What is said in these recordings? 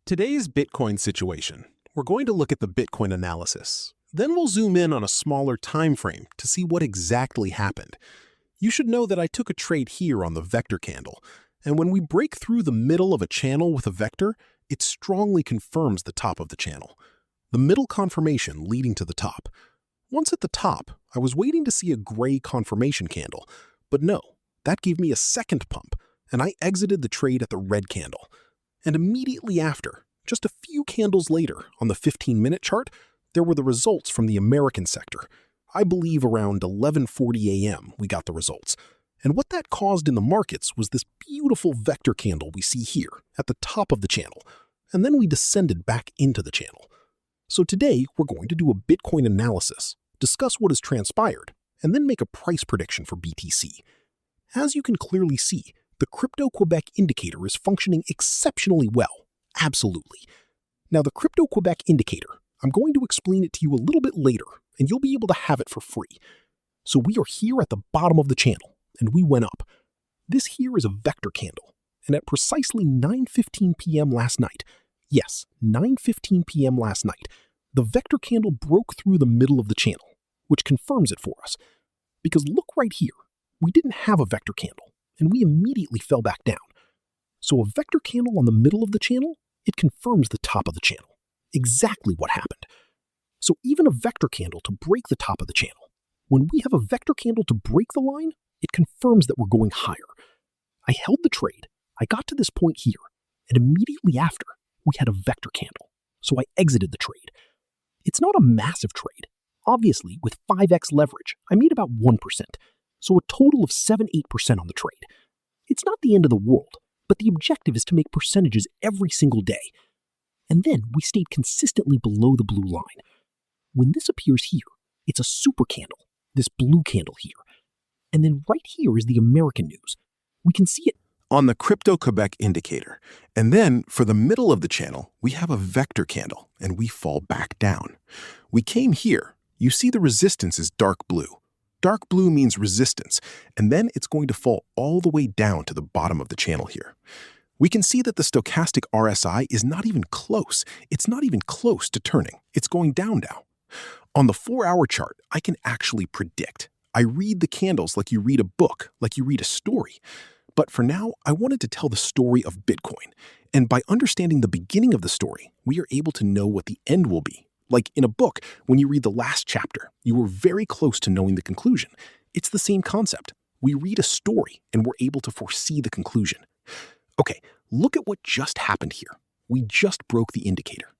Today's Bitcoin situation. We're going to look at the Bitcoin analysis. Then we'll zoom in on a smaller time frame to see what exactly happened. You should know that I took a trade here on the vector candle, and when we break through the middle of a channel with a vector, it strongly confirms the top of the channel. The middle confirmation leading to the top. Once at the top, I was waiting to see a gray confirmation candle, but no, that gave me a second pump, and I exited the trade at the red candle. And immediately after, just a few candles later on the 15-minute chart, there were the results from the American sector. I believe around 11:40 a.m. we got the results. And what that caused in the markets was this beautiful vector candle we see here at the top of the channel. And then we descended back into the channel. So today, we're going to do a Bitcoin analysis, discuss what has transpired, and then make a price prediction for BTC. As you can clearly see, the Crypto-Quebec indicator is functioning exceptionally well. Absolutely. Now, the Crypto-Quebec indicator, I'm going to explain it to you a little bit later, and you'll be able to have it for free. So we are here at the bottom of the channel, and we went up. This here is a vector candle, and at precisely 9:15 p.m. last night, yes, 9:15 p.m. last night, the vector candle broke through the middle of the channel, which confirms it for us. Because look right here, we didn't have a vector candle, and we immediately fell back down. So a vector candle on the middle of the channel, it confirms the top of the channel. Exactly what happened. So even a vector candle to break the top of the channel. When we have a vector candle to break the line, it confirms that we're going higher. I held the trade, I got to this point here, and immediately after, we had a vector candle. So I exited the trade. It's not a massive trade. Obviously, with 5x leverage, I made about 1%. So a total of 7-8% on the trade. It's not the end of the world, but the objective is to make percentages every single day. And then we stayed consistently below the blue line. When this appears here, it's a super candle, this blue candle here. And then right here is the American news. We can see it on the Crypto-Quebec indicator. And then for the middle of the channel, we have a vector candle and we fall back down. We came here. You see the resistance is dark blue. Dark blue means resistance, and then it's going to fall all the way down to the bottom of the channel here. We can see that the stochastic RSI is not even close. It's not even close to turning. It's going down now. On the 4-hour chart, I can actually predict. I read the candles like you read a book, like you read a story. But for now, I wanted to tell the story of Bitcoin. And by understanding the beginning of the story, we are able to know what the end will be. Like in a book, when you read the last chapter, you were very close to knowing the conclusion. It's the same concept. We read a story and we're able to foresee the conclusion. Okay, look at what just happened here. We just broke the indicator.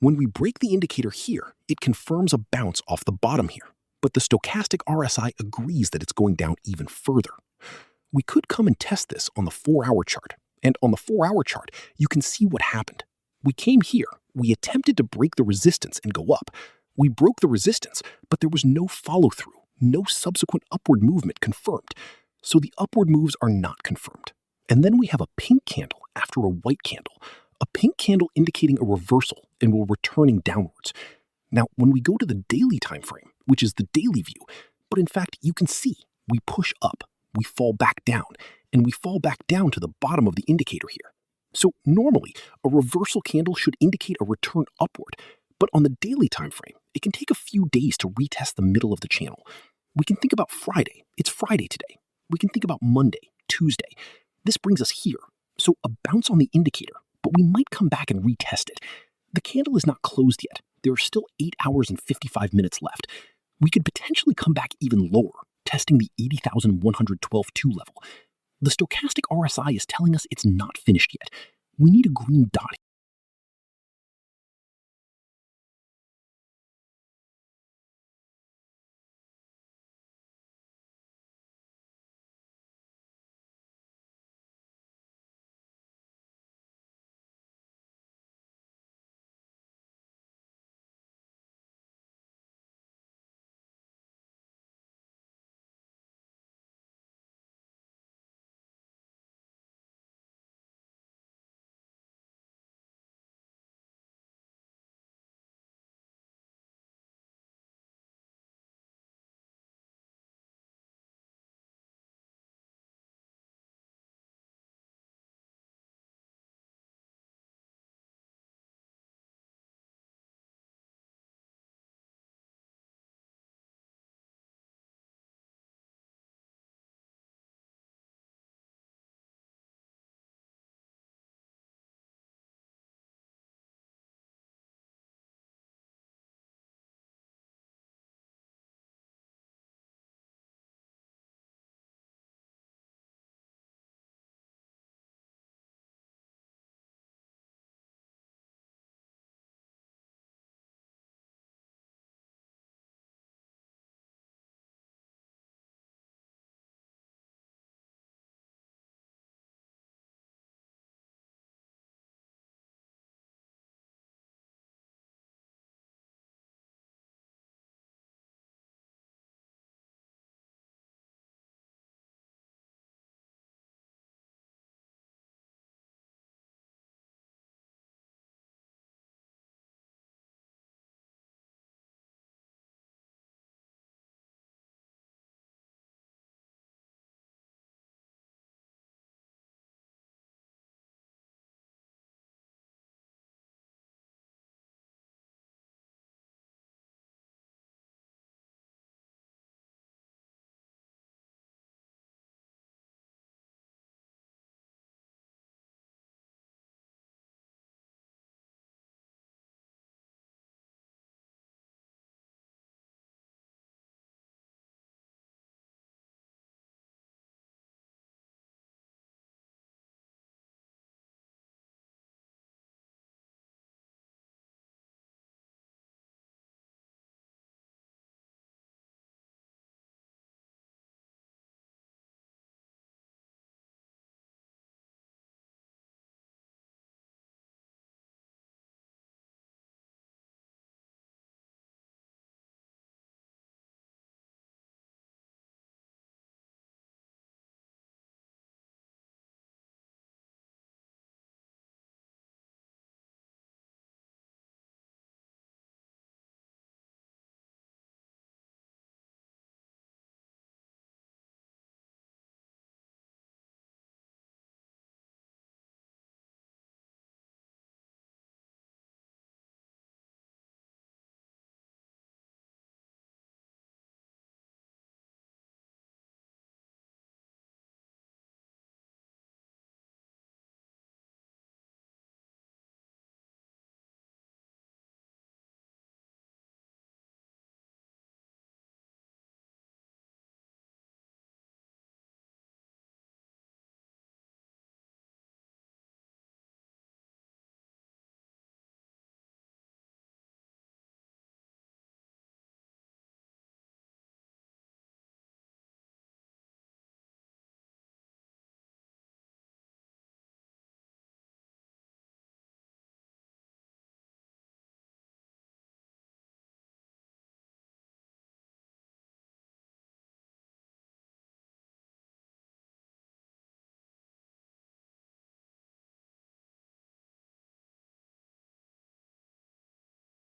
When we break the indicator here, it confirms a bounce off the bottom here. But the stochastic RSI agrees that it's going down even further. We could come and test this on the 4-hour chart. And on the 4-hour chart, you can see what happened. We came here, we attempted to break the resistance and go up. We broke the resistance, but there was no follow-through, no subsequent upward movement confirmed. So the upward moves are not confirmed. And then we have a pink candle after a white candle, a pink candle indicating a reversal and we're returning downwards. Now, when we go to the daily time frame, which is the daily view, but in fact, you can see we push up, we fall back down, and we fall back down to the bottom of the indicator here. So normally, a reversal candle should indicate a return upward, but on the daily time frame, it can take a few days to retest the middle of the channel. We can think about Friday. It's Friday today. We can think about Monday, Tuesday. This brings us here. So a bounce on the indicator, but we might come back and retest it. The candle is not closed yet. There are still 8 hours and 55 minutes left. We could potentially come back even lower, testing the 80,112.2 level. The stochastic RSI is telling us it's not finished yet. We need a green dot